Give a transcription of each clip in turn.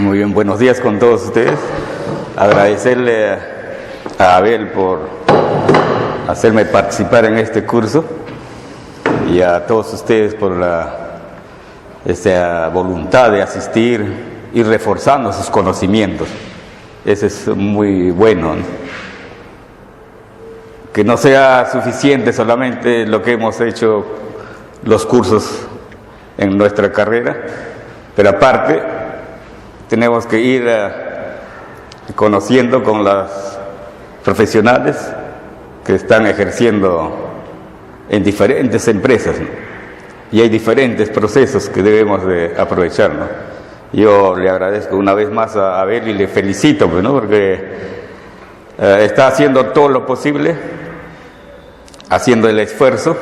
Muy bien, buenos días con todos ustedes. Agradecerle a Abel por hacerme participar en este curso y a todos ustedes por esta voluntad de asistir y reforzando sus conocimientos. Eso es muy bueno, ¿no? Que no sea suficiente solamente lo que hemos hecho los cursos en nuestra carrera, pero aparte tenemos que ir conociendo con las profesionales que están ejerciendo en diferentes empresas, ¿no? Y hay diferentes procesos que debemos de aprovechar, ¿no? Yo le agradezco una vez más a Abel y le felicito, pues, ¿no? Porque está haciendo todo lo posible, haciendo el esfuerzo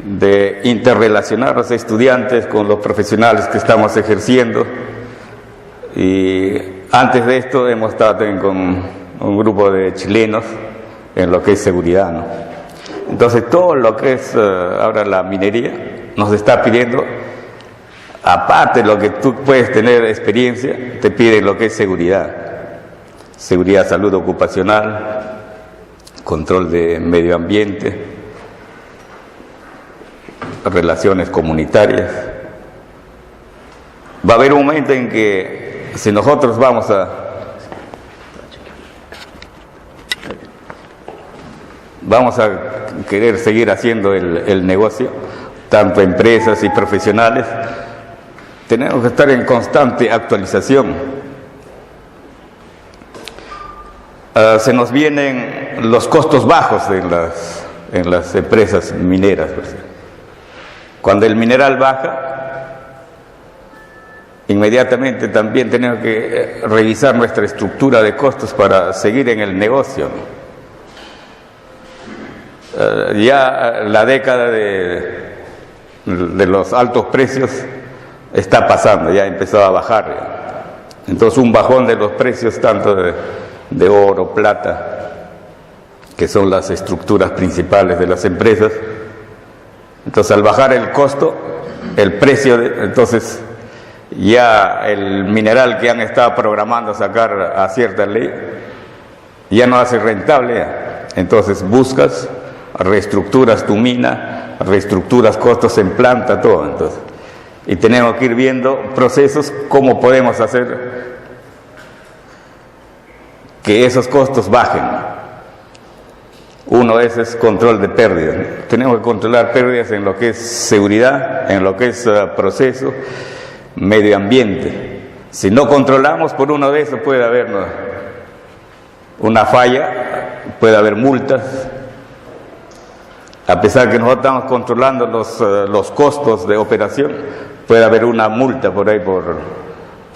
de interrelacionar a los estudiantes con los profesionales que estamos ejerciendo. Y antes de esto hemos estado también con un grupo de chilenos en lo que es seguridad, ¿no? Entonces todo lo que es ahora la minería nos está pidiendo, aparte de lo que tú puedes tener experiencia, te piden lo que es seguridad, salud ocupacional, control de medio ambiente, relaciones comunitarias. Va a haber un momento en que si nosotros vamos a querer seguir haciendo el negocio, tanto empresas y profesionales, tenemos que estar en constante actualización. Se nos vienen los costos bajos en las empresas mineras. Cuando el mineral baja, inmediatamente también tenemos que revisar nuestra estructura de costos para seguir en el negocio, ¿no? Ya la década de los altos precios está pasando, ya empezó a bajar. Entonces un bajón de los precios tanto de oro, plata, que son las estructuras principales de las empresas. Entonces al bajar el costo, el precio, entonces ya el mineral que han estado programando sacar a cierta ley ya no hace rentable. Entonces buscas, reestructuras tu mina, reestructuras costos en planta, todo. Entonces, y tenemos que ir viendo procesos, cómo podemos hacer que esos costos bajen. Uno es control de pérdidas. Tenemos que controlar pérdidas en lo que es seguridad, en lo que es proceso, medio ambiente. Si no controlamos por uno de esos, puede haber una falla, puede haber multas. A pesar que nosotros estamos controlando los costos de operación, puede haber una multa por ahí por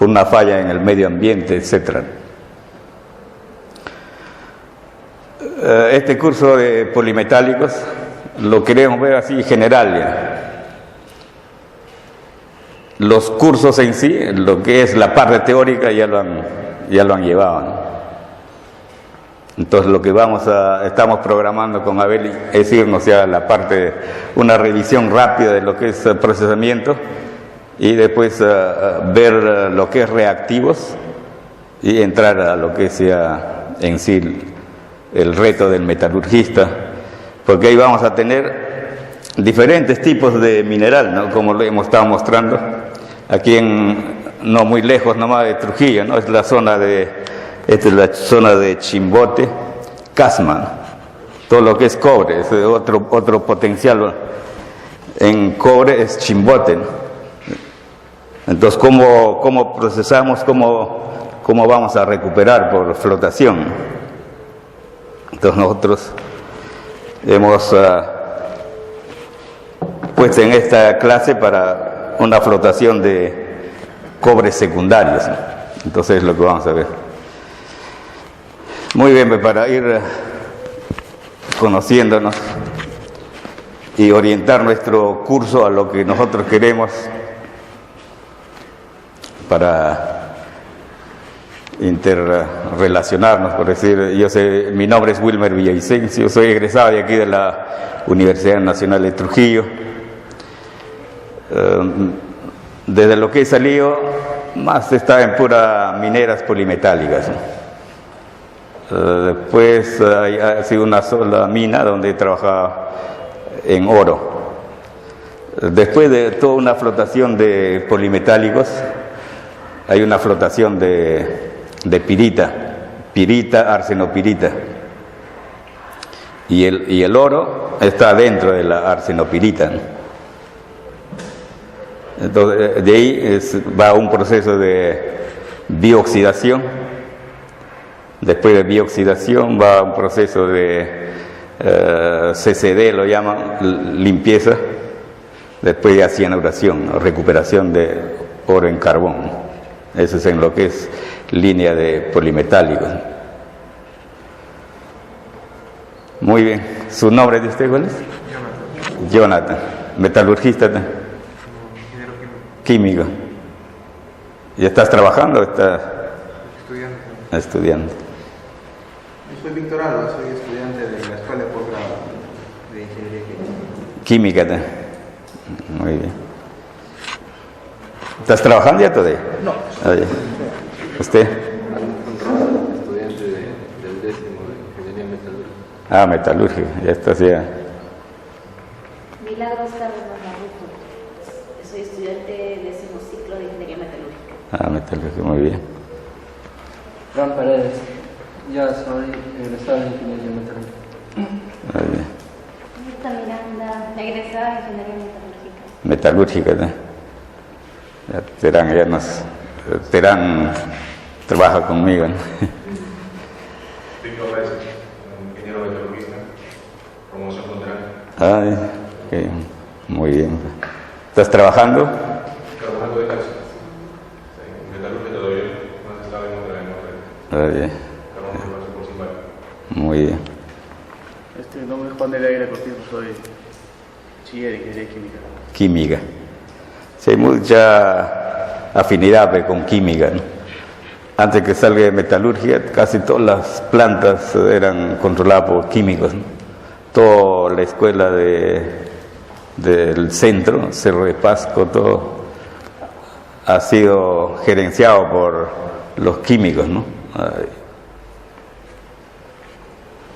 una falla en el medio ambiente, etcétera. Este curso de polimetálicos lo queremos ver así general ya. Los cursos en sí, lo que es la parte teórica ya lo han llevado, ¿no? Entonces lo que estamos programando con Abel es irnos ya a la parte, una revisión rápida de lo que es procesamiento y después ver lo que es reactivos y entrar a lo que sea en sí el reto del metalurgista, porque ahí vamos a tener diferentes tipos de mineral, ¿no? Como lo hemos estado mostrando aquí no muy lejos nomás de Trujillo, ¿no? Esta es la zona de Chimbote, Casma, todo lo que es cobre, es otro potencial en cobre es Chimbote, ¿no? Entonces, ¿cómo procesamos, cómo vamos a recuperar por flotación? Entonces nosotros hemos puesto en esta clase para una flotación de cobres secundarios, ¿no? Entonces es lo que vamos a ver. Muy bien, para ir conociéndonos y orientar nuestro curso a lo que nosotros queremos para interrelacionarnos, por decir, mi nombre es Wilmer Villavicencio, soy egresado de aquí de la Universidad Nacional de Trujillo. Desde lo que he salido más está en pura mineras polimetálicas, ¿no? Después ha sido una sola mina donde he trabajado en oro. Después de toda una flotación de polimetálicos, hay una flotación de pirita, arsenopirita. Y el oro está dentro de la arsenopirita, ¿no? Entonces, de ahí va un proceso de bioxidación. Después de bioxidación va un proceso de CCD, lo llaman, limpieza. Después de cianuración, ¿no? Recuperación de oro en carbón, ¿no? Eso es en lo que es línea de polimetálicos. Muy bien. ¿Su nombre de usted cuál es? Jonathan. ¿Metalurgista? Químico. ¿Ya estás trabajando o estás estudiando? Yo soy Víctor Alba, soy estudiante de la Escuela de Posgrado de Ingeniería Química. Muy bien. ¿Estás trabajando ya todavía? No. ¿Usted? Estudiante del 10º de Ingeniería Metalúrgica. Metalúrgica, ya estás ya. Milagros Carlos Navarrete. Soy estudiante de 10º ciclo de Ingeniería Metalúrgica. Metalúrgica, muy bien. Fran Paredes, ya soy egresado de Ingeniería Metalúrgica. Muy bien. Mirta Miranda, egresada de Ingeniería Metalúrgica. Metalúrgica, ¿no? Terán trabaja conmigo, ¿no? Víctor Reyes, ingeniero metalurgista, promoción con Terán. Okay. Muy bien. ¿Estás trabajando? Trabajando de casa. Sí, metalurgia todavía no se sabe dónde Bien. trabajamos por Zimbabue. Muy bien. Mi nombre es Juan de Gaira Cortizo, soy bachiller en Ingeniería Química. Química. Sí, hay mucha afinidad con química, ¿no? Antes que salga de metalurgia, casi todas las plantas eran controladas por químicos, ¿no? Toda la escuela del centro, Cerro de Pasco, todo ha sido gerenciado por los químicos, ¿no?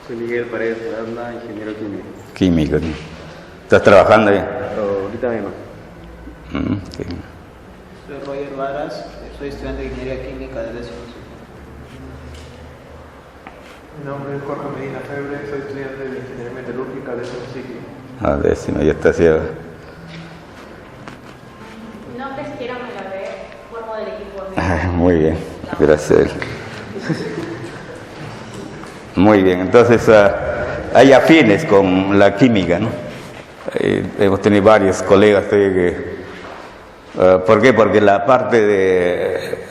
Soy Miguel Paredes Aranda, ingeniero químico. Químico, ¿no? ¿Estás trabajando ahí? Pero ahorita mismo. Okay. Soy Roger Varas, soy estudiante de Ingeniería Química del 10º ciclo. Mi nombre es Jorge Medina Febre, soy estudiante de Ingeniería Metalúrgica del 10º ciclo. Décimo, ya está haciendo. Mi nombre es Kiera Melavé, formo del equipo. Muy bien, gracias. Muy bien, entonces hay afines con la química, ¿no? Hemos tenido varios colegas que... ¿Por qué? Porque la parte de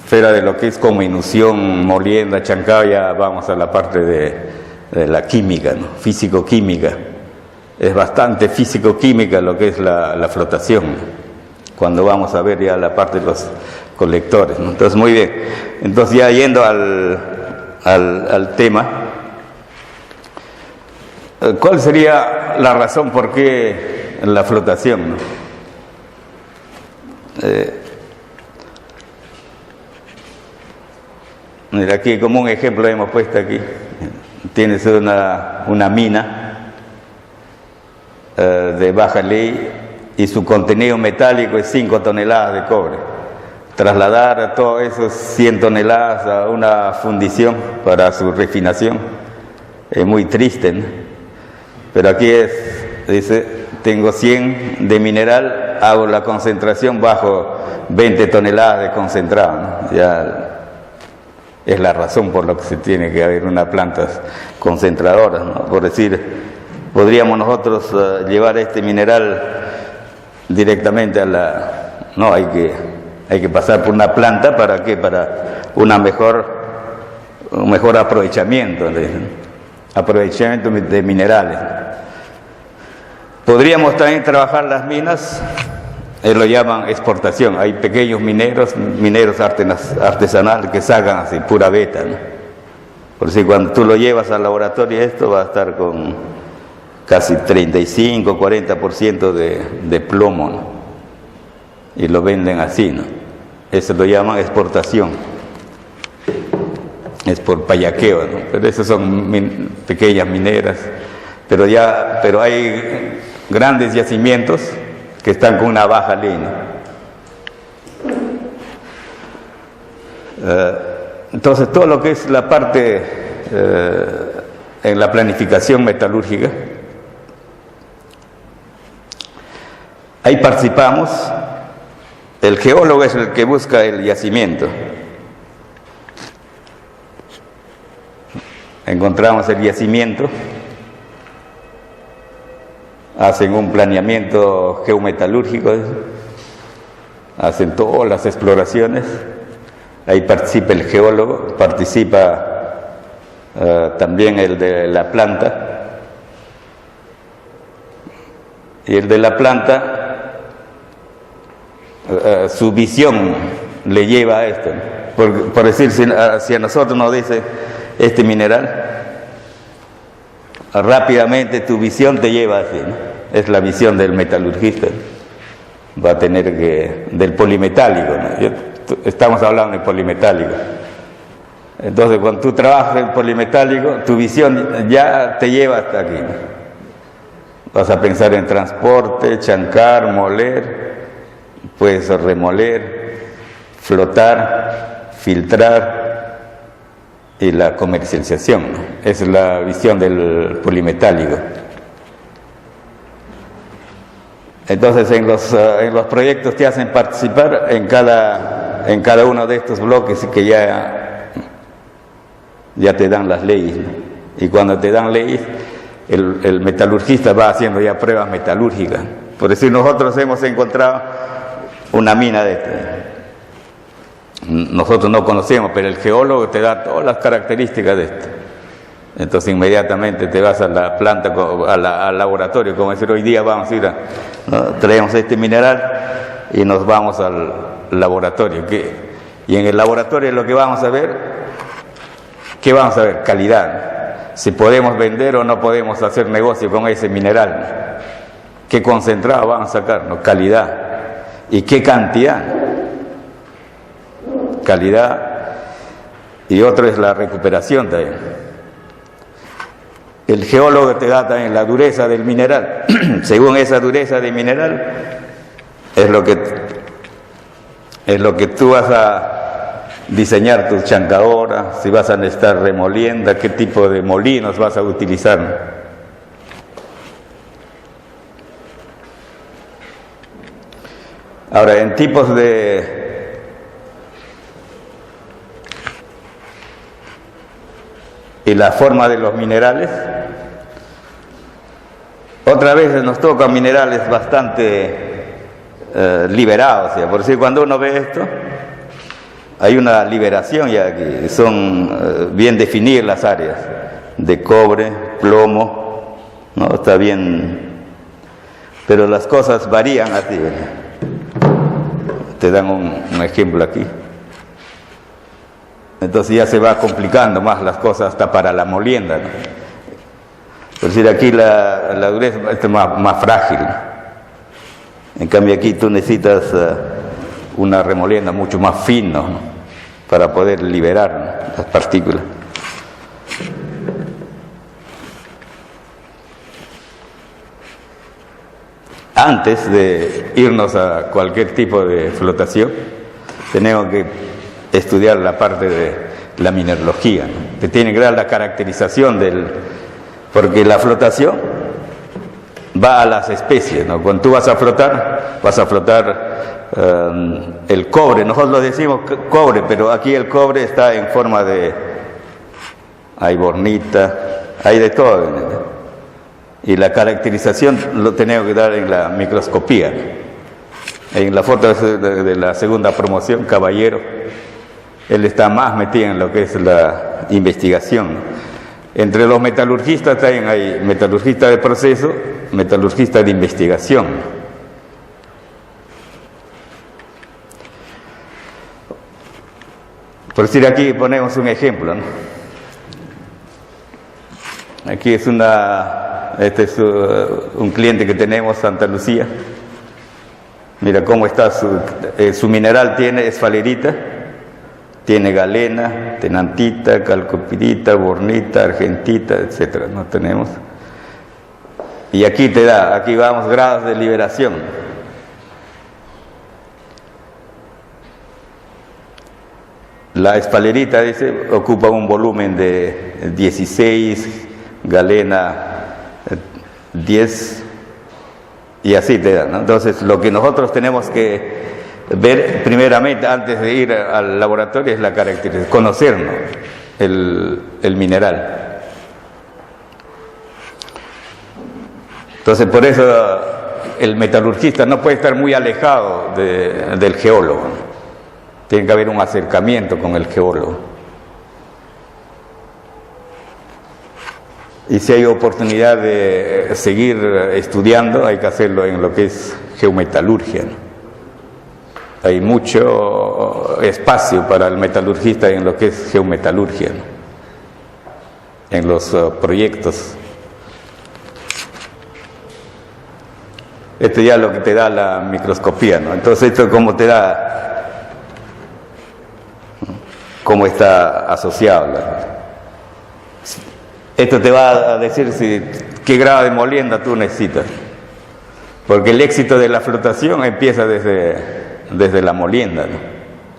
fuera de lo que es cominución, molienda, chancado, ya vamos a la parte de la química, ¿no? Físico-química. Es bastante físico-química lo que es la flotación, ¿no? Cuando vamos a ver ya la parte de los colectores, ¿no? Entonces, muy bien. Entonces, ya yendo al tema, ¿cuál sería la razón por qué la flotación, ¿no? Mira, aquí como un ejemplo hemos puesto aquí. Tienes una mina de baja ley y su contenido metálico es 5 toneladas de cobre. Trasladar todos esos 100 toneladas a una fundición para su refinación es muy triste, ¿no? Pero aquí dice, tengo 100 de mineral, hago la concentración bajo 20 toneladas de concentrado, ¿no? Ya es la razón por la que se tiene que haber unas plantas concentradoras, ¿no? Por decir, podríamos nosotros llevar este mineral directamente a la... No, hay que pasar por una planta, ¿para qué? Para un mejor aprovechamiento de minerales. Podríamos también trabajar las minas, lo llaman exportación. Hay pequeños mineros artesanales que sacan así, pura beta, ¿no? Por si cuando tú lo llevas al laboratorio, esto va a estar con casi 35-40% de plomo, ¿no? y lo venden así, ¿no? Eso lo llaman exportación. Es por payaqueo, ¿no? Pero esas son pequeñas mineras. Pero hay grandes yacimientos que están con una baja ley, ¿no? Entonces, todo lo que es la parte en la planificación metalúrgica, ahí participamos. El geólogo es el que busca el yacimiento. Encontramos el yacimiento, hacen un planeamiento geometalúrgico, hacen todas las exploraciones. Ahí participa el geólogo, participa también el de la planta. Y el de la planta, su visión le lleva a esto. Por decir, si a nosotros nos dice este mineral, rápidamente tu visión te lleva así, ¿no? Es la visión del metalurgista. Va a tener del polimetálico, ¿no? Estamos hablando de polimetálico. Entonces, cuando tú trabajas en polimetálico, tu visión ya te lleva hasta aquí, ¿no? Vas a pensar en transporte, chancar, moler, puedes remoler, flotar, filtrar y la comercialización, ¿no? Esa es la visión del polimetálico. Entonces, en los proyectos te hacen participar en cada uno de estos bloques que ya te dan las leyes, ¿no? Y cuando te dan leyes, el metalurgista va haciendo ya pruebas metalúrgicas. Por decir, nosotros hemos encontrado una mina de este. Nosotros no conocemos, pero el geólogo te da todas las características de esto. Entonces inmediatamente te vas a la planta, al laboratorio, como decir, hoy día vamos a ir ¿no? Traemos este mineral y nos vamos al laboratorio. Y en el laboratorio lo que vamos a ver, ¿qué vamos a ver? Calidad. Si podemos vender o no podemos hacer negocio con ese mineral. ¿Qué concentrado vamos a sacar? ¿No? Calidad. ¿Y qué cantidad? Calidad. Y otro es la recuperación también. El geólogo te da también la dureza del mineral. Según esa dureza del mineral, es lo que tú vas a diseñar tus chancadoras, si vas a necesitar remolienda, qué tipo de molinos vas a utilizar. Ahora, en tipos y la forma de los minerales, otra vez nos tocan minerales bastante liberados, por decir, cuando uno ve esto, hay una liberación ya aquí, son bien definidas las áreas de cobre, plomo, ¿no? Está bien, pero las cosas varían así. Te dan un ejemplo aquí. Entonces ya se va complicando más las cosas hasta para la molienda, ¿no? Por decir, aquí la dureza es más frágil. En cambio aquí tú necesitas una remolienda mucho más fina, ¿no? Para poder liberar, ¿no? Las partículas. Antes de irnos a cualquier tipo de flotación, tenemos que estudiar la parte de la mineralogía, ¿no? Te tiene que dar la caracterización porque la flotación va a las especies, ¿no? Cuando tú vas a flotar el cobre. Nosotros lo decimos cobre, pero aquí el cobre está en forma hay bornita, hay de todo, ¿no? Y la caracterización lo tenemos que dar en la microscopía, ¿no? En la foto de la segunda promoción, Caballero, él está más metido en lo que es la investigación. Entre los metalurgistas también hay metalurgista de proceso, metalurgista de investigación. Por decir, aquí ponemos un ejemplo, ¿no? Aquí es este es un cliente que tenemos, Santa Lucía. Mira cómo está su mineral, tiene esfalerita, tiene galena, tenantita, calcopirita, bornita, argentita, etcétera. No tenemos. Y aquí te da, aquí vamos, grados de liberación. La esfalerita, dice, ocupa un volumen de 16, galena 10, y así te da, ¿no? Entonces, lo que nosotros tenemos que ver primeramente antes de ir al laboratorio es la característica, conocernos el mineral. Entonces, por eso el metalurgista no puede estar muy alejado del geólogo. Tiene que haber un acercamiento con el geólogo. Y si hay oportunidad de seguir estudiando, hay que hacerlo en lo que es geometalurgia, ¿no? Hay mucho espacio para el metalurgista en lo que es geometalurgia, ¿no? En los proyectos. Esto ya es lo que te da la microscopía, ¿no? Entonces esto como te da, cómo está asociado. Esto te va a decir qué grado de molienda tú necesitas. Porque el éxito de la flotación empieza desde la molienda, ¿no?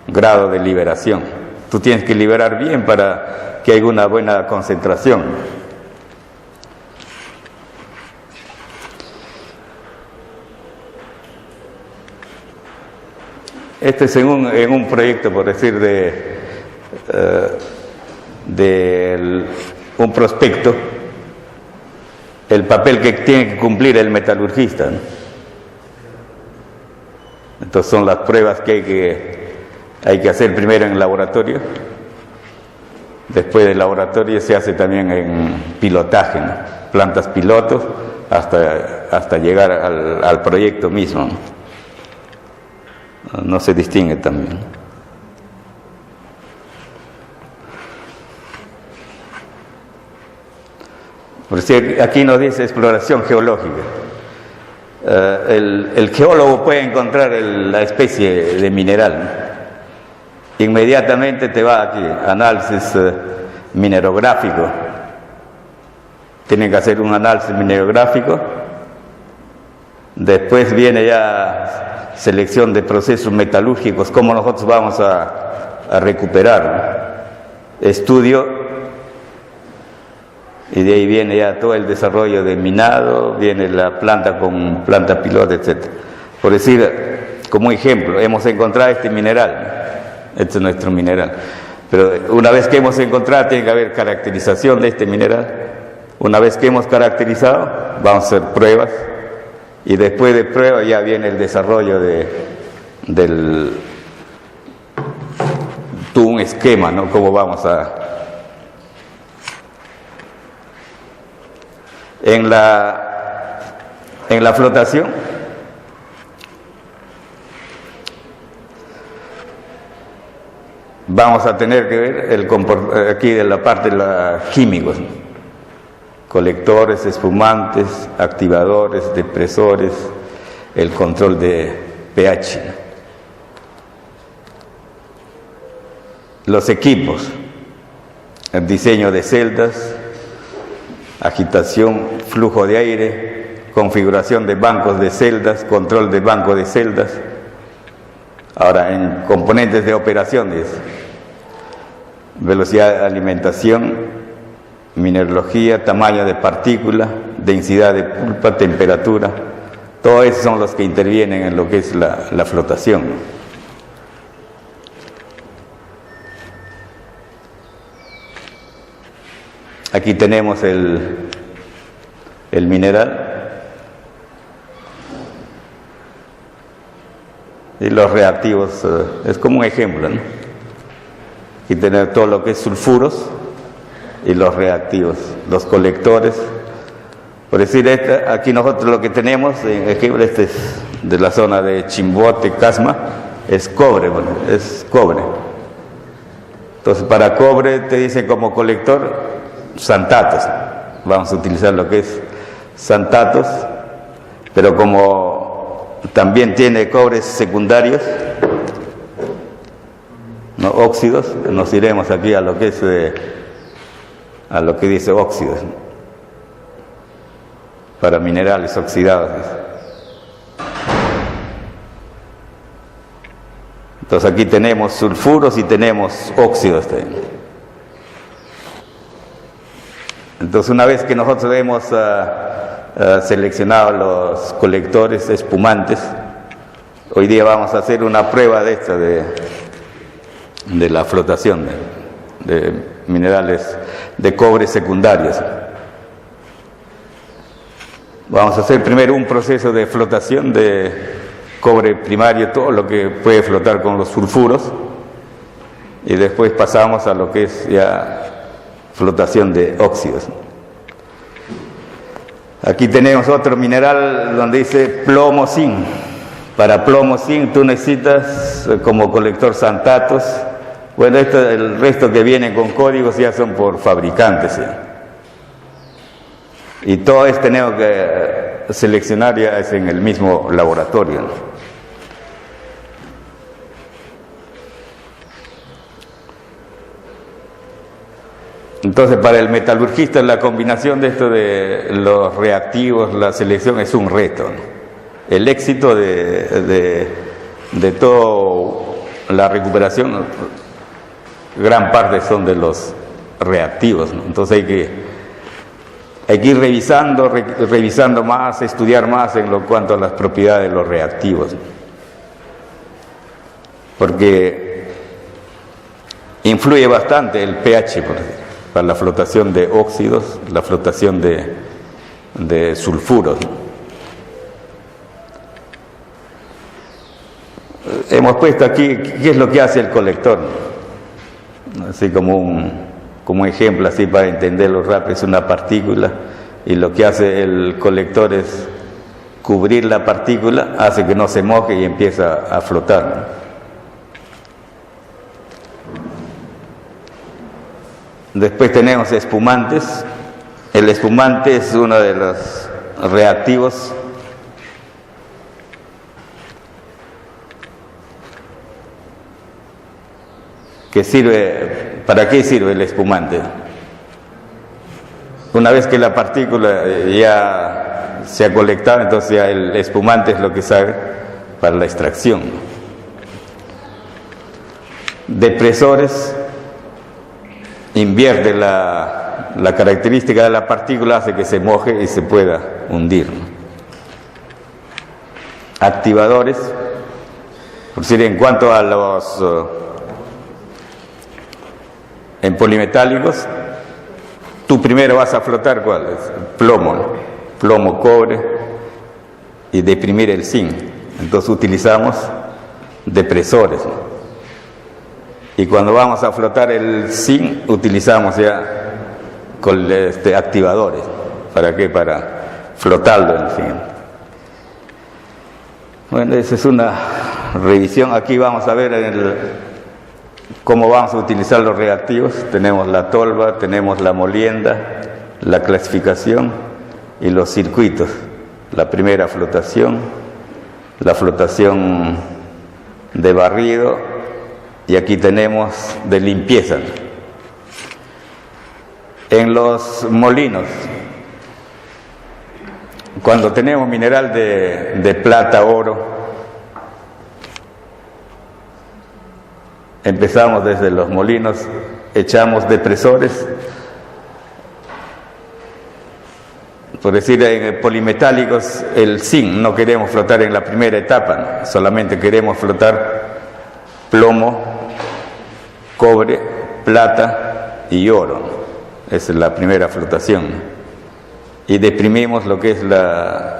Grado de liberación. Tú tienes que liberar bien para que haya una buena concentración. Este es en un proyecto, por decir, de un prospecto, el papel que tiene que cumplir el metalurgista, ¿no? Entonces son las pruebas que hay que hacer primero en el laboratorio. Después del laboratorio se hace también en pilotaje, ¿no? Plantas pilotos hasta llegar al proyecto mismo, ¿no? No se distingue también. Por decir, aquí nos dice exploración geológica. El geólogo puede encontrar la especie de mineral, ¿no? Inmediatamente te va aquí, análisis minerográfico. Tienen que hacer un análisis minerográfico. Después viene ya selección de procesos metalúrgicos, cómo nosotros vamos a recuperar, ¿no? Estudio, y de ahí viene ya todo el desarrollo de minado, viene la planta con planta piloto, etc. Por decir, como ejemplo, hemos encontrado este mineral, este es nuestro mineral, pero una vez que hemos encontrado tiene que haber caracterización de este mineral. Una vez que hemos caracterizado, vamos a hacer pruebas, y después de pruebas ya viene el desarrollo del un esquema, ¿no? Cómo vamos a... En la flotación, vamos a tener que ver aquí de la parte de los químicos, ¿no? Colectores, espumantes, activadores, depresores, el control de pH. Los equipos, el diseño de celdas, agitación, flujo de aire, configuración de bancos de celdas, control de banco de celdas. Ahora, en componentes de operaciones, velocidad de alimentación, mineralogía, tamaño de partícula, densidad de pulpa, temperatura, todos esos son los que intervienen en lo que es la flotación. Aquí tenemos el mineral y los reactivos, es como un ejemplo, ¿no? Aquí tenemos todo lo que es sulfuros y los reactivos, los colectores. Por decir, aquí nosotros lo que tenemos, ejemplo, este es de la zona de Chimbote, Casma, es cobre, bueno, es cobre. Entonces, para cobre te dicen como colector santatos. Vamos a utilizar lo que es santatos, pero como también tiene cobres secundarios, ¿no? Óxidos. Nos iremos aquí a lo que es a lo que dice óxidos, para minerales oxidados. Entonces aquí tenemos sulfuros y tenemos óxidos también. Entonces una vez que nosotros hemos seleccionado los colectores espumantes, hoy día vamos a hacer una prueba de esta de la flotación de minerales de cobre secundarios. Vamos a hacer primero un proceso de flotación de cobre primario, todo lo que puede flotar con los sulfuros, y después pasamos a lo que es ya flotación de óxidos. Aquí tenemos otro mineral donde dice plomo zinc. Para plomo zinc tú necesitas como colector santatos. Bueno, el resto que vienen con códigos ya son por fabricantes, ¿sí? Y todo esto tenemos que seleccionar ya es en el mismo laboratorio, ¿no? Entonces, para el metalurgista la combinación de esto de los reactivos, la selección es un reto, ¿no? El éxito de toda la recuperación, gran parte son de los reactivos, ¿no? Entonces hay que ir revisando más, estudiar más en lo cuanto a las propiedades de los reactivos, ¿no? Porque influye bastante el pH, por ejemplo, para la flotación de óxidos, la flotación de sulfuros, ¿no? Hemos puesto aquí qué es lo que hace el colector, ¿no? Así como un ejemplo, así para entenderlo rápido, es una partícula, y lo que hace el colector es cubrir la partícula, hace que no se moje y empieza a flotar, ¿no? Después tenemos espumantes. El espumante es uno de los reactivos que sirve. ¿Para qué sirve el espumante? Una vez que la partícula ya se ha colectado, entonces ya el espumante es lo que sirve para la extracción. Depresores. Invierte la característica de la partícula, hace que se moje y se pueda hundir, ¿no? Activadores, por decir, en cuanto a los en polimetálicos, tú primero vas a flotar ¿cuál es? Plomo, ¿no? Plomo, cobre, y deprimir el zinc. Entonces utilizamos depresores, ¿no? Y cuando vamos a flotar el zinc, utilizamos ya activadores. ¿Para qué? Para flotarlo en fin. Bueno, esa es una revisión. Aquí vamos a ver cómo vamos a utilizar los reactivos. Tenemos la tolva, tenemos la molienda, la clasificación y los circuitos. La primera flotación, la flotación de barrido, y aquí tenemos de limpieza. En los molinos, cuando tenemos mineral de plata, oro, empezamos desde los molinos, echamos depresores. Por decir, en polimetálicos, el zinc no queremos flotar en la primera etapa, ¿no? Solamente queremos flotar plomo, cobre, plata y oro. Esa es la primera flotación. Y deprimimos lo que es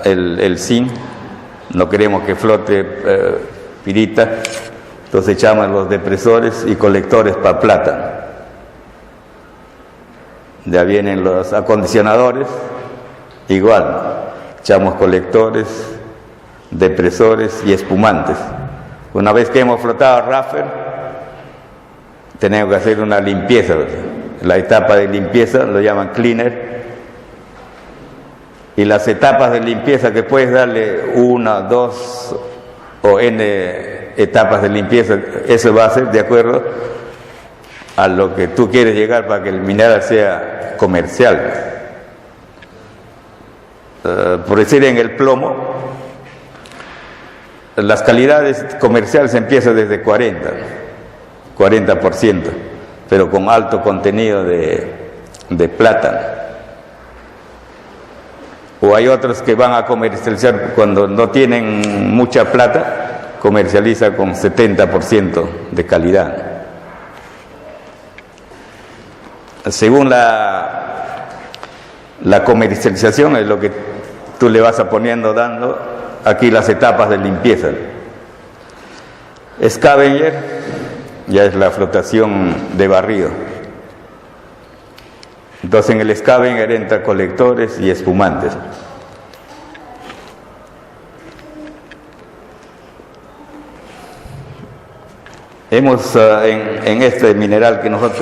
el zinc. No queremos que flote pirita. Entonces echamos los depresores y colectores para plata. Ya vienen los acondicionadores. Igual, ¿no? Echamos colectores, depresores y espumantes. Una vez que hemos flotado Raffer, tenemos que hacer una limpieza. La etapa de limpieza lo llaman cleaner. Y las etapas de limpieza que puedes darle 1, 2 o n etapas de limpieza, eso va a ser de acuerdo a lo que tú quieres llegar para que el mineral sea comercial. Por decir, en el plomo, las calidades comerciales empiezan desde 40%, pero con alto contenido de plata. O hay otros que van a comercializar cuando no tienen mucha plata, comercializa con 70% de calidad. Según la comercialización es lo que tú le vas dando aquí las etapas de limpieza. Scavenger ya es la flotación de barrido. Entonces en el scavenger entra colectores y espumantes. Hemos en este mineral que nosotros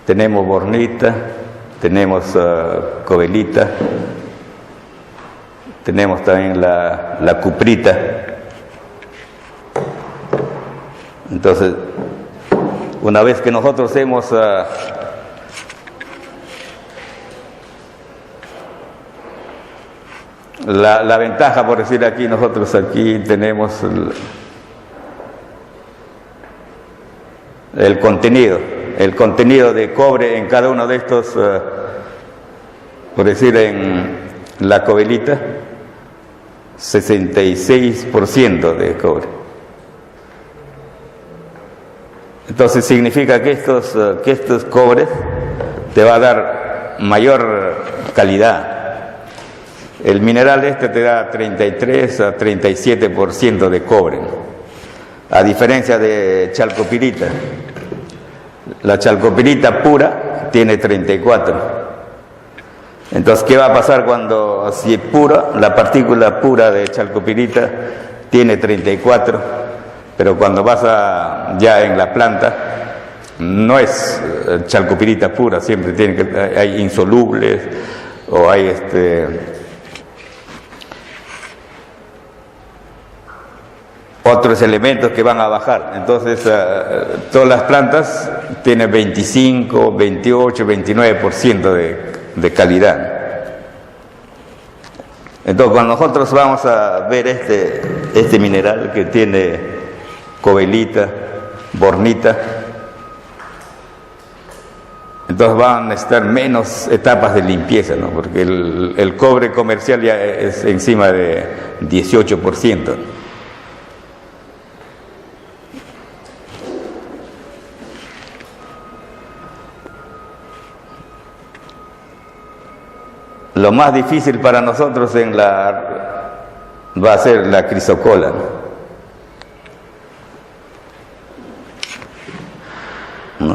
tenemos bornita, tenemos cobelita, tenemos también la cuprita. Entonces, una vez que nosotros hemos la ventaja, por decir aquí, nosotros aquí tenemos el contenido de cobre en cada uno de estos, por decir, en la cobelita, 66% de cobre. Entonces significa que estos cobres te va a dar mayor calidad. El mineral este te da 33 a 37% de cobre, a diferencia de chalcopirita. La chalcopirita pura tiene 34. Entonces, ¿qué va a pasar si es pura, la partícula pura de chalcopirita tiene 34? Pero cuando vas ya en la planta, no es chalcopirita pura, siempre hay insolubles o hay otros elementos que van a bajar. Entonces, todas las plantas tienen 25, 28, 29% de calidad. Entonces, cuando nosotros vamos a ver este mineral que tiene cobelita, bornita, entonces van a estar menos etapas de limpieza, ¿no? Porque el cobre comercial ya es encima de 18%. Lo más difícil para nosotros va a ser la crisocola, ¿no?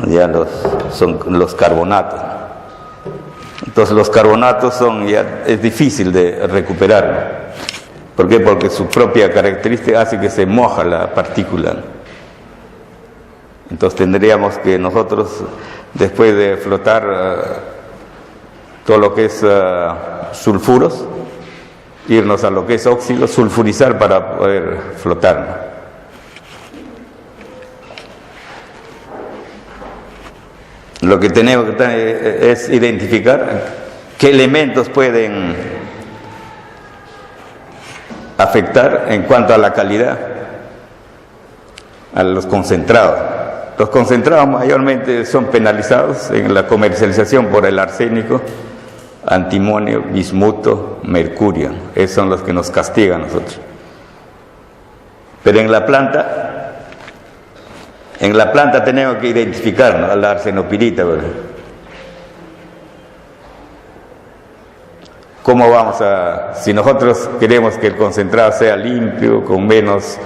Ya son los carbonatos. Entonces los carbonatos es difícil de recuperar. ¿Por qué? Porque su propia característica hace que se moja la partícula. Entonces tendríamos que nosotros, después de flotar todo lo que es sulfuros, irnos a lo que es óxido, sulfurizar para poder flotar. Lo que tenemos que es identificar qué elementos pueden afectar en cuanto a la calidad, a los concentrados. Los concentrados mayormente son penalizados en la comercialización por el arsénico, antimonio, bismuto, mercurio. Esos son los que nos castigan a nosotros. Pero en la planta tenemos que identificar, ¿no?, a la arsenopirita, ¿verdad? ¿Cómo vamos si nosotros queremos que el concentrado sea limpio, con menos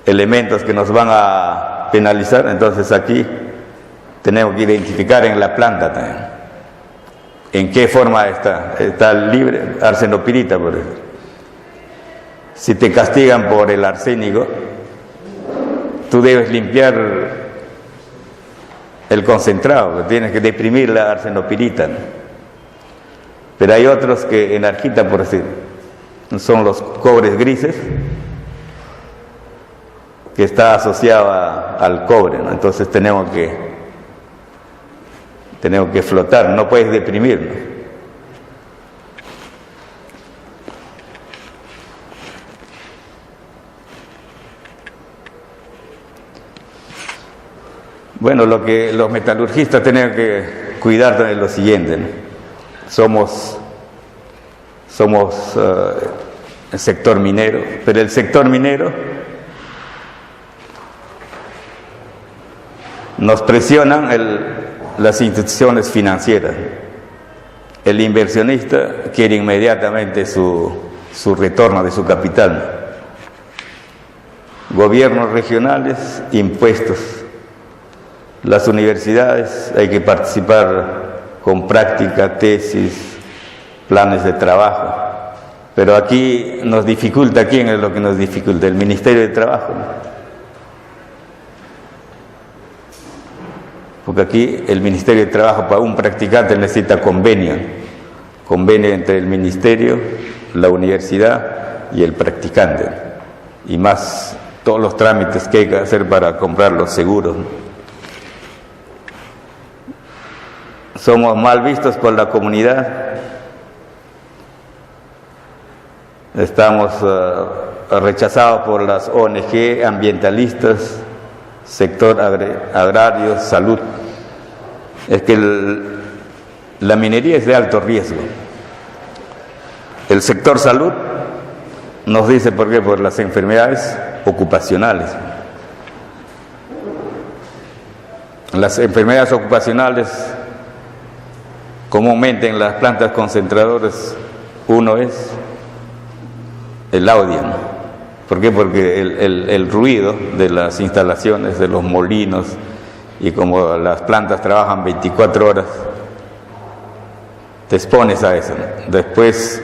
elementos que nos van a penalizar? Entonces aquí tenemos que identificar en la planta también en qué forma está libre arsenopirita, por ejemplo. Si te castigan por el arsénico, tú debes limpiar el concentrado, que tienes que deprimir la arsenopirita, ¿no? Pero hay otros que en arquita, por decir, son los cobres grises, que está asociado al cobre, ¿no? Entonces tenemos que flotar, no puedes deprimir, ¿no? Bueno, lo que los metalurgistas tenemos que cuidar es lo siguiente, ¿no? Somos el sector minero, pero el sector minero nos presionan las instituciones financieras. El inversionista quiere inmediatamente su retorno de su capital. Gobiernos regionales, impuestos. Las universidades, hay que participar con práctica, tesis, planes de trabajo. Pero aquí nos dificulta, ¿quién es lo que nos dificulta? El Ministerio de Trabajo, ¿no? Porque aquí el Ministerio de Trabajo para un practicante necesita convenio entre el Ministerio, la universidad y el practicante, y más todos los trámites que hay que hacer para comprar los seguros, ¿no? Somos mal vistos por la comunidad, estamos rechazados por las ONG ambientalistas, sector agrario, salud. Es que la minería es de alto riesgo. El sector salud nos dice por qué, por las enfermedades ocupacionales. Las enfermedades ocupacionales comúnmente en las plantas concentradoras, uno es el audio, ¿no? ¿Por qué? Porque el ruido de las instalaciones, de los molinos, y como las plantas trabajan 24 horas, te expones a eso, ¿no? Después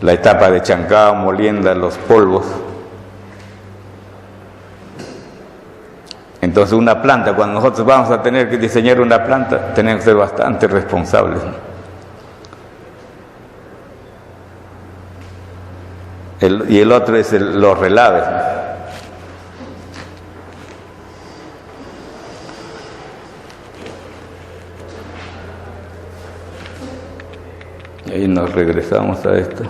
la etapa de chancado, molienda, los polvos. Entonces una planta, cuando nosotros vamos a tener que diseñar una planta, tenemos que ser bastante responsables, ¿no? Y el otro es los relaves, ¿no? Y ahí nos regresamos a esto.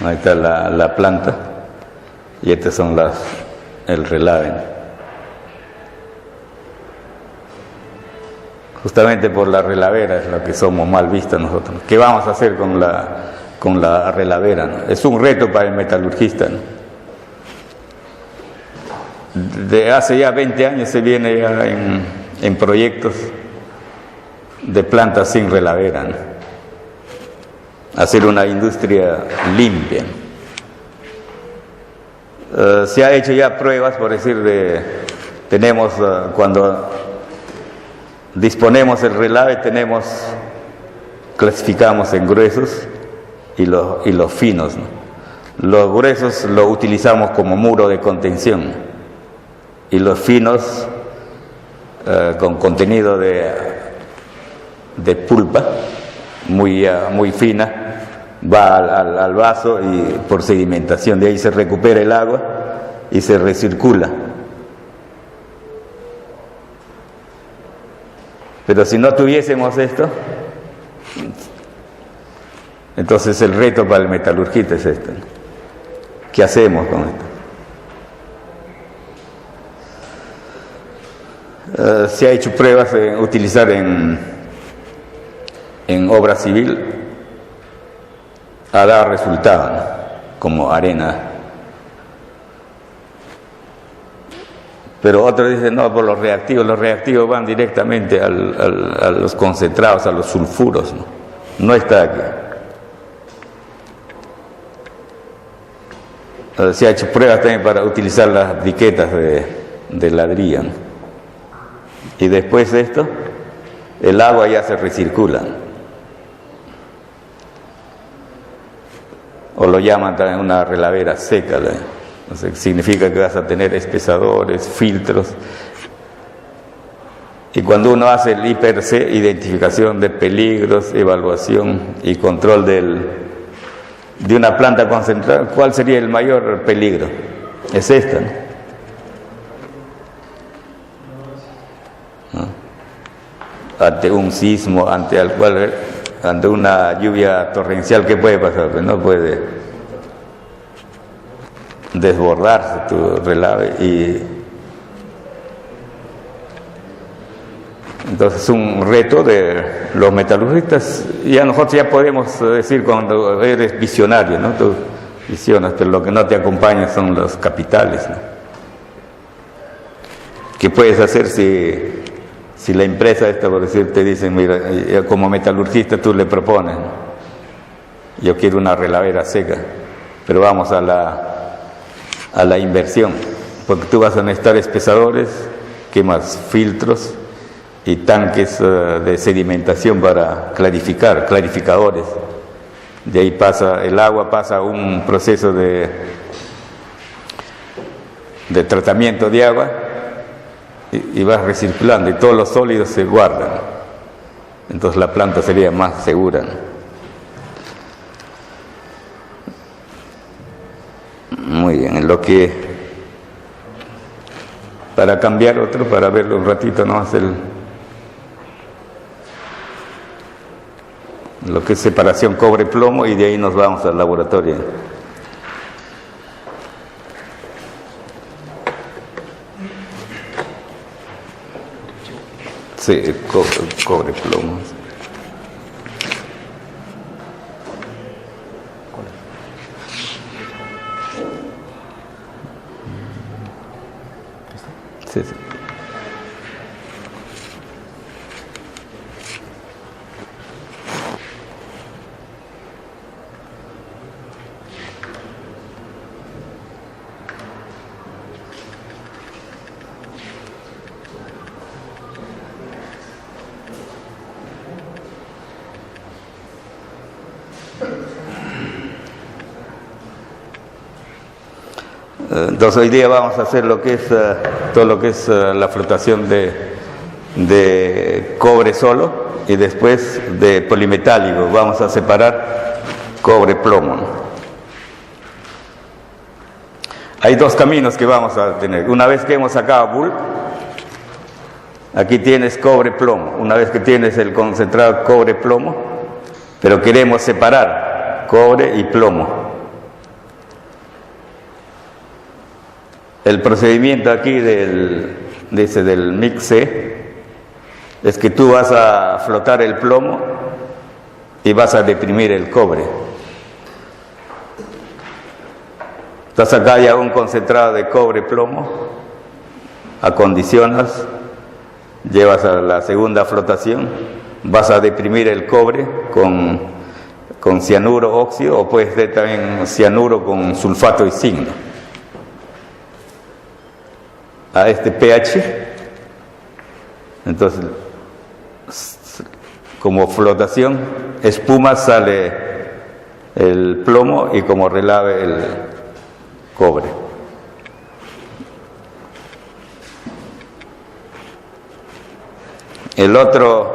Ahí está la planta y estas son el relave. Justamente por la relavera es lo que somos mal vistos nosotros. ¿Qué vamos a hacer con la relavera, ¿no? Es un reto para el metalurgista, ¿no? De hace ya 20 años se viene ya en proyectos de plantas sin relavera, ¿no? Hacer una industria limpia. Se ha hecho ya pruebas, por decir, tenemos cuando disponemos el relave, clasificamos en gruesos y los finos, ¿no? Los gruesos los utilizamos como muro de contención y los finos con contenido de pulpa muy fina, va al vaso y por sedimentación, de ahí se recupera el agua y se recircula. Pero si no tuviésemos esto, entonces el reto para el metalurgista es esto, ¿no? ¿Qué hacemos con esto? Se ha hecho pruebas de utilizar en obra civil, ha dado resultado, ¿no? Como arena. Pero otros dicen, no, por los reactivos van directamente a los concentrados, a los sulfuros, ¿no? No está aquí. Se ha hecho pruebas también para utilizar las briquetas de ladrillo, ¿no? Y después de esto, el agua ya se recircula. o lo llaman también una relavera seca. Entonces, significa que vas a tener espesadores, filtros. Y cuando uno hace el IPRC, identificación de peligros, evaluación y control de una planta concentrada, ¿cuál sería el mayor peligro? Es esta, ¿no? Ante un sismo, ante una lluvia torrencial, ¿qué puede pasar? Pues no puede desbordarse tu relave. Y entonces es un reto de los metalurgistas, y a nosotros ya podemos decir cuando eres visionario, ¿no? Tú visionas, pero lo que no te acompaña son los capitales, ¿no? ¿Qué puedes hacer si la empresa esta, por decir, te dicen, mira, como metalurgista tú le propones, ¿no? Yo quiero una relavera seca, pero vamos a la inversión, porque tú vas a necesitar espesadores, ¿qué más? Filtros y tanques de sedimentación para clarificadores. De ahí el agua pasa a un proceso de tratamiento de agua y va recirculando, y todos los sólidos se guardan. Entonces la planta sería más segura, ¿no? Muy bien, en lo que, para cambiar otro, para verlo un ratito, ¿no? Lo que es separación cobre-plomo, y de ahí nos vamos al laboratorio. Sí, cobre-plomo. Sí, sí. Entonces hoy día vamos a hacer lo que es todo lo que es la flotación de cobre solo, y después de polimetálico. Vamos a separar cobre-plomo, ¿no? Hay dos caminos que vamos a tener. Una vez que hemos sacado bulk, aquí tienes cobre-plomo. Una vez que tienes el concentrado cobre-plomo, pero queremos separar cobre y plomo. El procedimiento aquí del mix-C es que tú vas a flotar el plomo y vas a deprimir el cobre. Estás acá ya un concentrado de cobre-plomo, acondicionas, llevas a la segunda flotación, vas a deprimir el cobre con cianuro óxido, o puede ser también cianuro con sulfato y zinc, ¿no? A este pH. Entonces, como flotación, espuma, sale el plomo, y como relave el cobre. El otro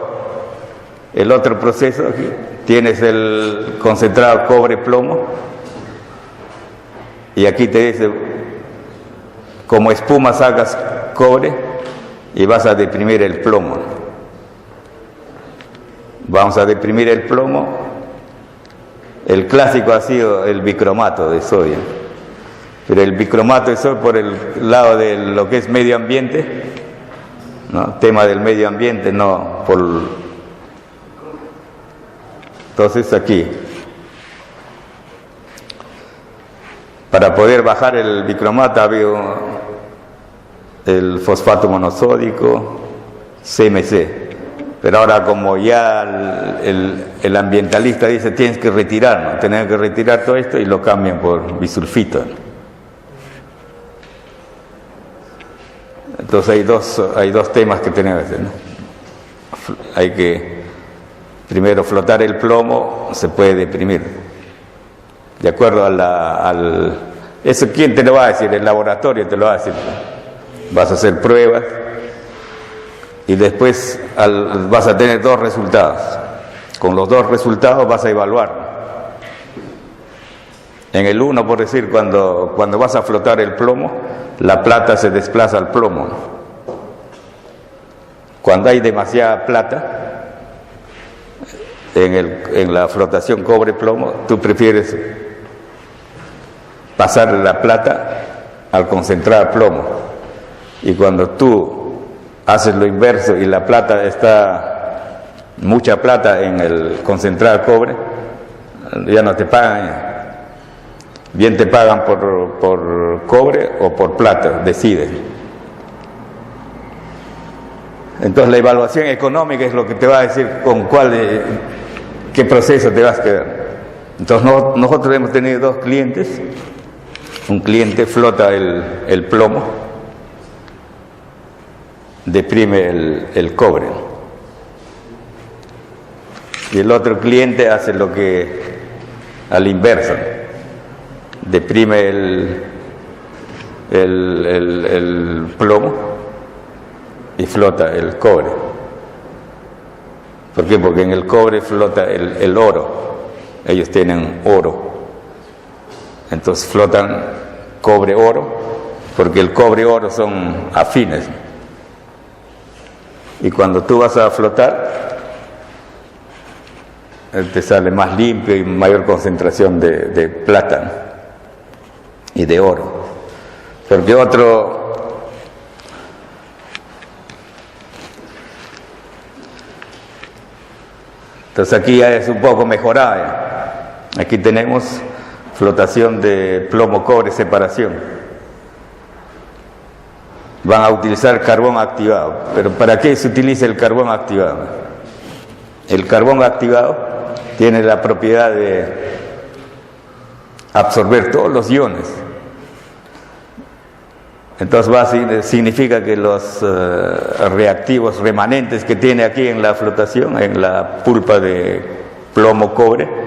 proceso, aquí tienes el concentrado cobre-plomo, y aquí te dice, como espuma sacas cobre y vas a deprimir el plomo. Vamos a deprimir el plomo. El clásico ha sido el bicromato de sodio, pero el bicromato de sodio, por el lado de lo que es medio ambiente, ¿no? Tema del medio ambiente, no por... Entonces aquí, para poder bajar el bicromato, había el fosfato monosódico, CMC. Pero ahora, como ya el ambientalista dice, tienes que retirar, ¿no? Tienen que retirar todo esto, y lo cambian por bisulfito, ¿no? Entonces hay dos temas que tenemos que hacer, ¿no? Hay que primero flotar el plomo, se puede deprimir. de acuerdo eso ¿quién te lo va a decir? El laboratorio te lo va a decir. Vas a hacer pruebas y después vas a tener 2 resultados. Con los 2 resultados vas a evaluar. En el uno, por decir, cuando vas a flotar el plomo, la plata se desplaza al plomo. Cuando hay demasiada plata en la flotación cobre-plomo, tú prefieres pasar la plata al concentrar plomo. Y cuando tú haces lo inverso y la plata está, mucha plata en el concentrar cobre, ya no te pagan. Bien te pagan por cobre o por plata, decides. Entonces la evaluación económica es lo que te va a decir con qué proceso te vas a quedar. Entonces nosotros hemos tenido 2 clientes. Un cliente flota el plomo, deprime el cobre. Y el otro cliente hace lo que al inverso. Deprime el plomo y flota el cobre. ¿Por qué? Porque en el cobre flota el oro. Ellos tienen oro. Entonces flotan cobre-oro, porque el cobre-oro son afines. Y cuando tú vas a flotar, te sale más limpio y mayor concentración de plata y de oro. Porque entonces aquí ya es un poco mejorada. Aquí tenemos flotación de plomo-cobre, separación. Van a utilizar carbón activado. ¿Pero para qué se utiliza el carbón activado? El carbón activado tiene la propiedad de absorber todos los iones. Entonces significa que los reactivos remanentes que tiene aquí en la flotación, en la pulpa de plomo-cobre,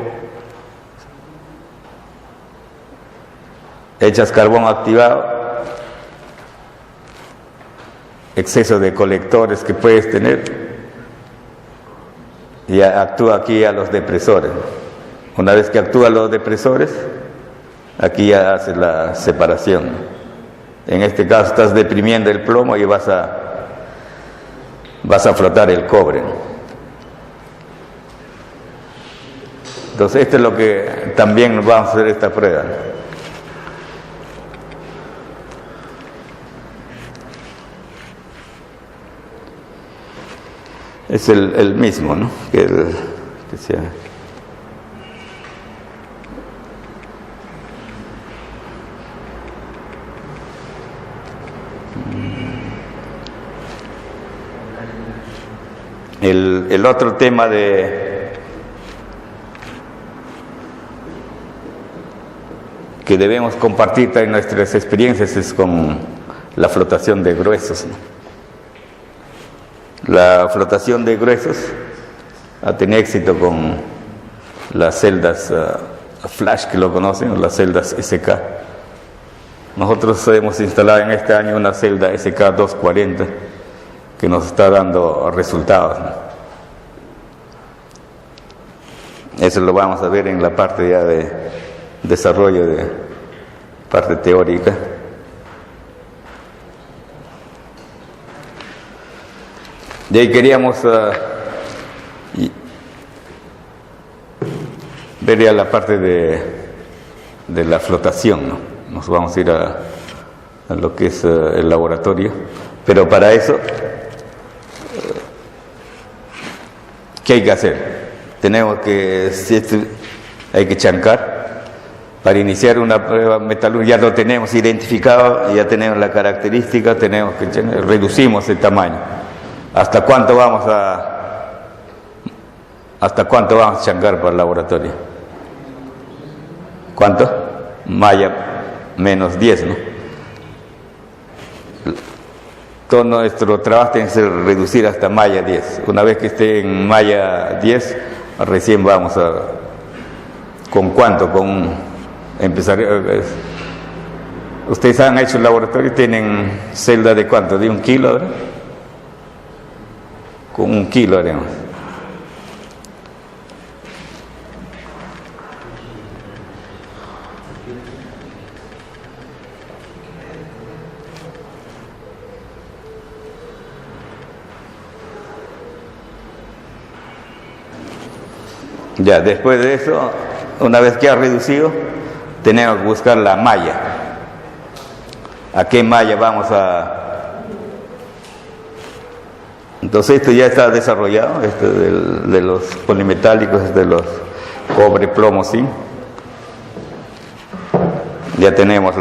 echas carbón activado, exceso de colectores que puedes tener, y actúa aquí a los depresores. Una vez que actúan los depresores, aquí ya hace la separación. En este caso estás deprimiendo el plomo y vas a flotar el cobre. Entonces esto es lo que también vamos a hacer esta prueba. Es el mismo, ¿no? Que sea. El otro tema que debemos compartir en nuestras experiencias es con la flotación de gruesos, ¿no? La flotación de gruesos ha tenido éxito con las celdas flash, que lo conocen, o las celdas SK. Nosotros hemos instalado en este año una celda SK 240 que nos está dando resultados, ¿no? Eso lo vamos a ver en la parte ya de desarrollo de parte teórica. De ahí queríamos ver ya la parte de la flotación, ¿no? Nos vamos a ir a lo que es el laboratorio, pero para eso, ¿qué hay que hacer? Hay que chancar. Para iniciar una prueba metalúrgica ya lo tenemos identificado, ya tenemos la característica, reducimos el tamaño. ¿Hasta cuánto vamos a chancar para el laboratorio? ¿Cuánto? Malla menos 10, ¿no? Todo nuestro trabajo tiene que ser reducir hasta malla 10. Una vez que esté en malla 10, recién vamos ¿con cuánto? Con Ustedes han hecho el laboratorio, tienen celda de ¿cuánto? ¿De 1 kilo, verdad? Con 1 kilo haremos. Ya, después de eso, una vez que ha reducido, tenemos que buscar la malla. ¿A qué malla vamos a...? Entonces esto ya está desarrollado, esto de los polimetálicos, de los cobre, plomo, zinc. Ya tenemos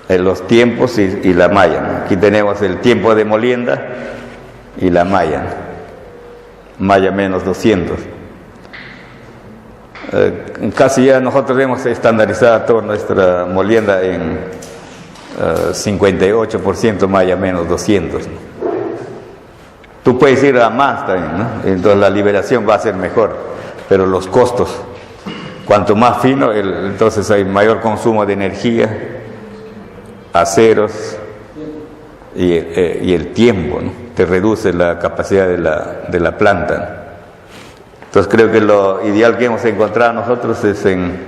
los tiempos y la malla, ¿no? Aquí tenemos el tiempo de molienda y la malla, ¿no? Malla menos 200. Casi ya nosotros hemos estandarizado toda nuestra molienda en 58% malla menos 200, ¿no? Tú puedes ir a más también, ¿no? Entonces la liberación va a ser mejor, pero los costos, cuanto más fino, entonces hay mayor consumo de energía, aceros y el tiempo, ¿no? Te reduce la capacidad de la planta, ¿no? Entonces creo que lo ideal que hemos encontrado nosotros es en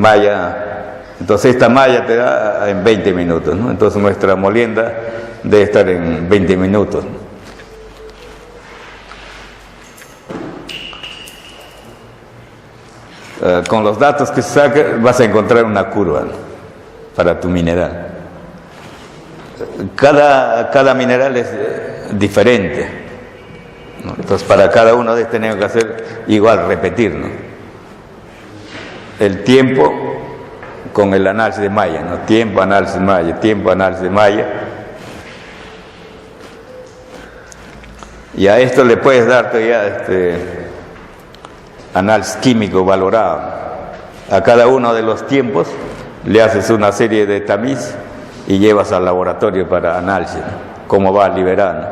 malla. Entonces esta malla te da en 20 minutos, ¿no? Entonces nuestra molienda debe estar en 20 minutos, ¿no? Con los datos que se sacan vas a encontrar una curva, ¿no? Para tu mineral. Cada mineral es diferente, ¿no? Entonces para cada uno de estos tenemos que hacer igual, repetir, ¿no? El tiempo con el análisis de malla, ¿no? Tiempo, análisis de malla, tiempo, análisis de malla. Y a esto le puedes dar todavía análisis químico valorado. A cada uno de los tiempos le haces una serie de tamiz y llevas al laboratorio para análisis, ¿no? Cómo va liberando,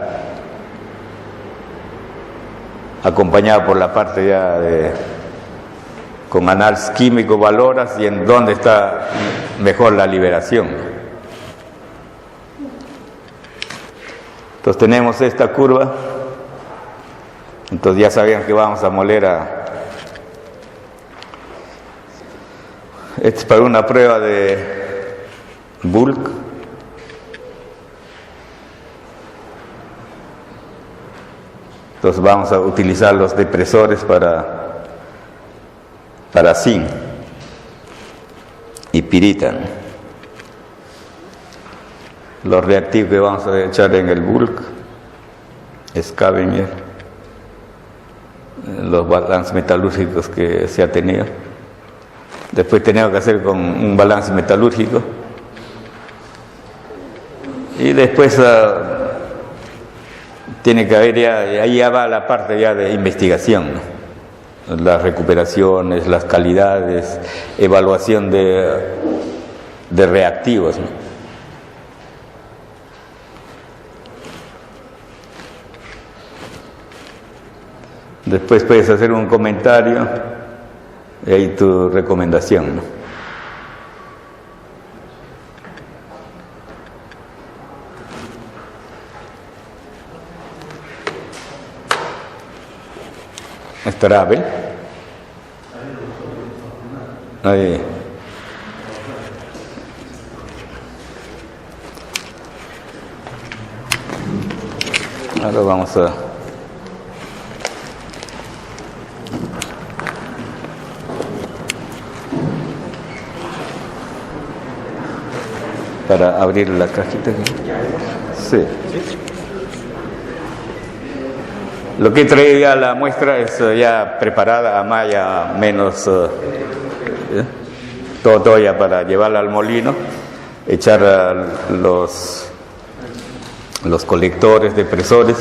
acompañado por la parte ya con análisis químico valoras y en dónde está mejor la liberación. Entonces tenemos esta curva, entonces ya sabían que vamos a moler esto es para una prueba de bulk. Entonces vamos a utilizar los depresores para zinc y pirita, ¿no? Los reactivos que vamos a echar en el bulk, Scavenger, los balances metalúrgicos que se ha tenido. Después tenemos que hacer con un balance metalúrgico y después tiene que haber ahí ya va la parte ya de investigación, ¿no? Las recuperaciones, las calidades, evaluación de reactivos, ¿no? Después puedes hacer un comentario y ahí tu recomendación, ¿no? ¿Estará Abel? Ahí. Ahora vamos para abrir la cajita. Sí. Lo que trae ya la muestra es ya preparada a malla menos todo ya para llevarla al molino, echar los colectores, depresores.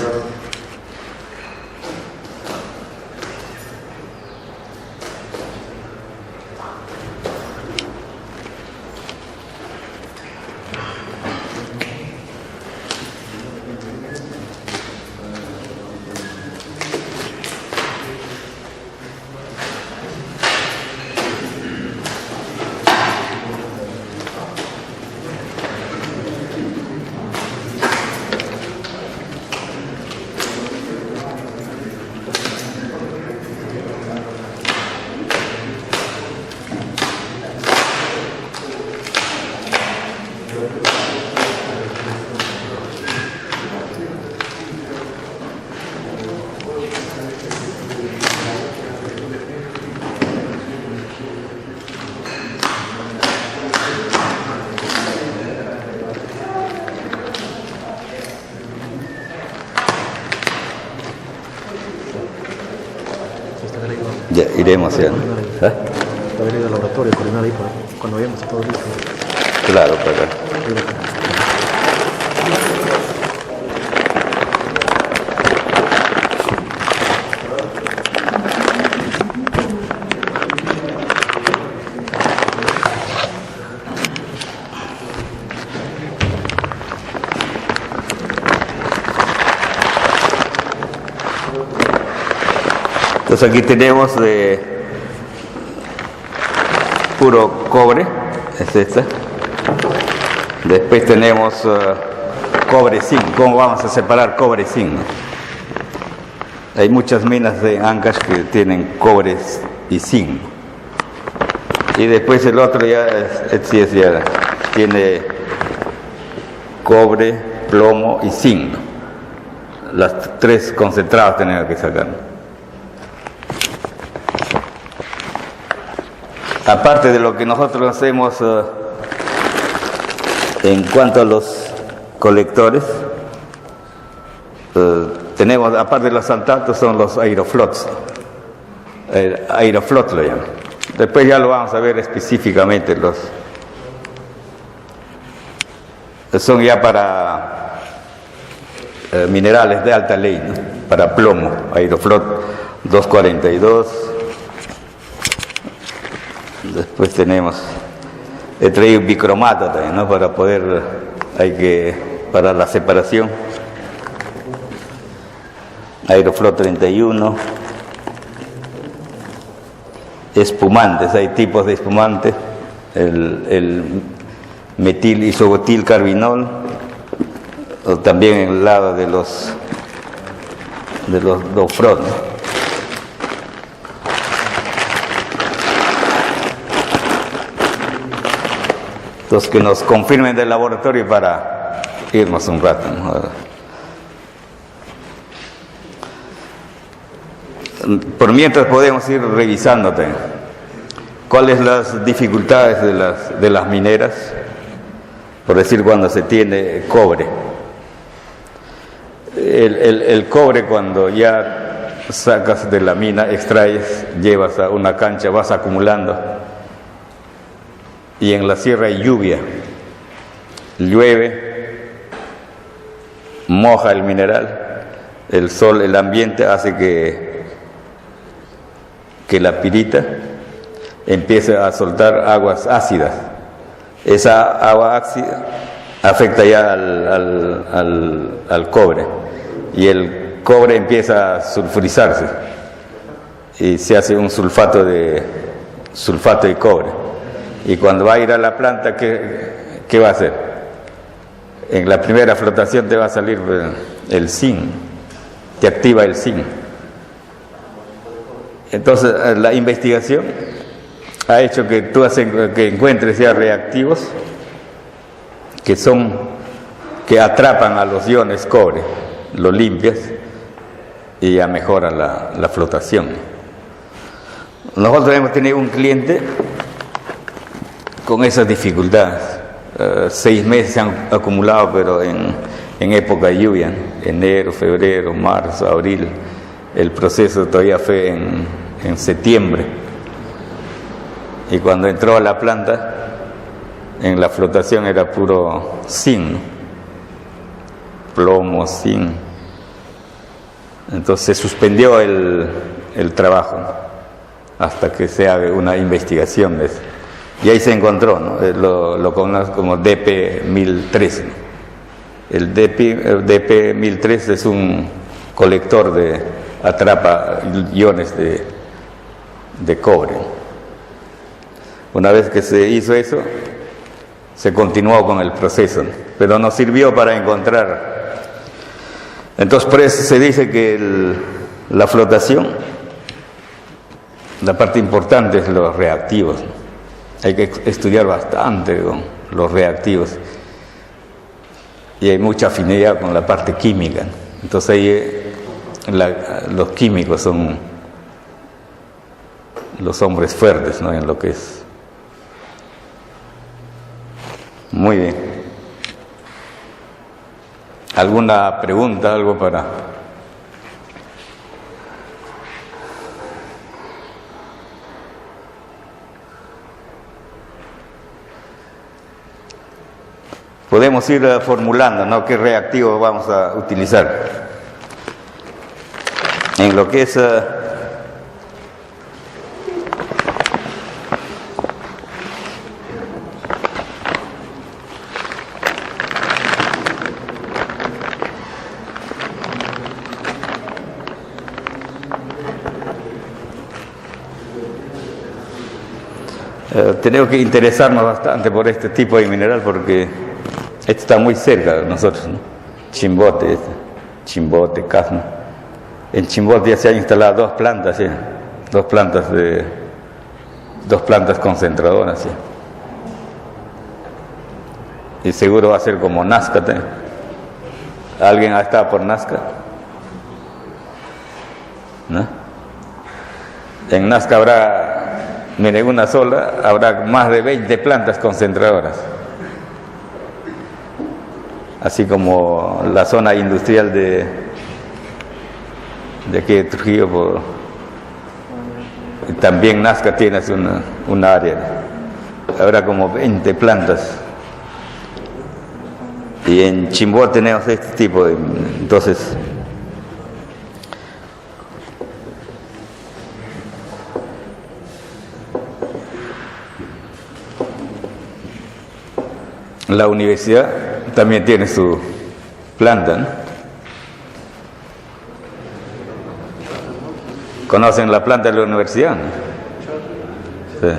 Ya, iremos ya. ¿Ah? Haber ido al laboratorio, coordinar ahí cuando veamos todo listo. Claro, para. Entonces aquí tenemos de puro cobre, es esta. Después tenemos cobre zinc. ¿Cómo vamos a separar cobre zinc? Hay muchas minas de Ancash que tienen cobre y zinc. Y después el otro ya tiene cobre, plomo y zinc. Las tres concentradas tenemos que sacar. Aparte de lo que nosotros hacemos en cuanto a los colectores, tenemos, aparte de los saltatos, son los aeroflots. Aeroflot lo llaman. Después ya lo vamos a ver específicamente. Son ya para minerales de alta ley, ¿no? Para plomo, aeroflot 242. Después he traído bicromato también, ¿no? Para la separación. Aeroflot 31. Espumantes, hay tipos de espumantes. El metil isobutil carbinol, o también en el lado de los dofrot, ¿no? Los que nos confirmen del laboratorio para irnos un rato, ¿no? Por mientras podemos ir revisando cuáles las dificultades de las mineras, por decir cuando se tiene cobre. El cobre, cuando ya sacas de la mina, extraes, llevas a una cancha, vas acumulando. Y en la sierra hay lluvia, llueve, moja el mineral, el sol, el ambiente hace que la pirita empiece a soltar aguas ácidas. Esa agua ácida afecta ya al cobre, y el cobre empieza a sulfurizarse y se hace un sulfato de cobre. Y cuando va a ir a la planta, ¿qué va a hacer? En la primera flotación te va a salir el zinc, te activa el zinc. Entonces, la investigación ha hecho que que encuentres ya reactivos que atrapan a los iones cobre, lo limpias y ya mejora la flotación. Nosotros hemos tenido un cliente con esas dificultades. 6 meses se han acumulado, pero en época de lluvia, ¿no? Enero, febrero, marzo, abril. El proceso todavía fue en septiembre. Y cuando entró a la planta, en la flotación era puro zinc, ¿no? Plomo, zinc. Entonces se suspendió el trabajo, ¿no? Hasta que se haga una investigación de eso. Y ahí se encontró, ¿no? Lo conocemos como DP1003, ¿no? El DP1003 es un colector atrapa iones de cobre. Una vez que se hizo eso, se continuó con el proceso, ¿no? Pero nos sirvió para encontrar. Entonces, por eso se dice que la flotación, la parte importante es los reactivos, ¿no? Hay que estudiar bastante con los reactivos. y hay mucha afinidad con la parte química. Entonces ahí los químicos son los hombres fuertes, ¿no? En lo que es. Muy bien. ¿Alguna pregunta, algo para...? Podemos ir formulando, ¿no? ¿Qué reactivo vamos a utilizar? En lo que es... tenemos que interesarnos bastante por este tipo de mineral porque esto está muy cerca de nosotros, ¿no? Chimbote, Casma. En Chimbote ya se han instalado dos plantas, ¿sí? Dos plantas concentradoras, ¿sí? Y seguro va a ser como Nazca, ¿sí? ¿Alguien ha estado por Nazca? ¿No? En Nazca habrá, miren, una sola, habrá más de 20 plantas concentradoras. Así como la zona industrial de aquí de Trujillo, también Nazca tiene una área, habrá como 20 plantas. Y en Chimbote tenemos este tipo de, entonces, la universidad también tiene su planta, ¿no? ¿Conocen la planta de la universidad? ¿No? Sí.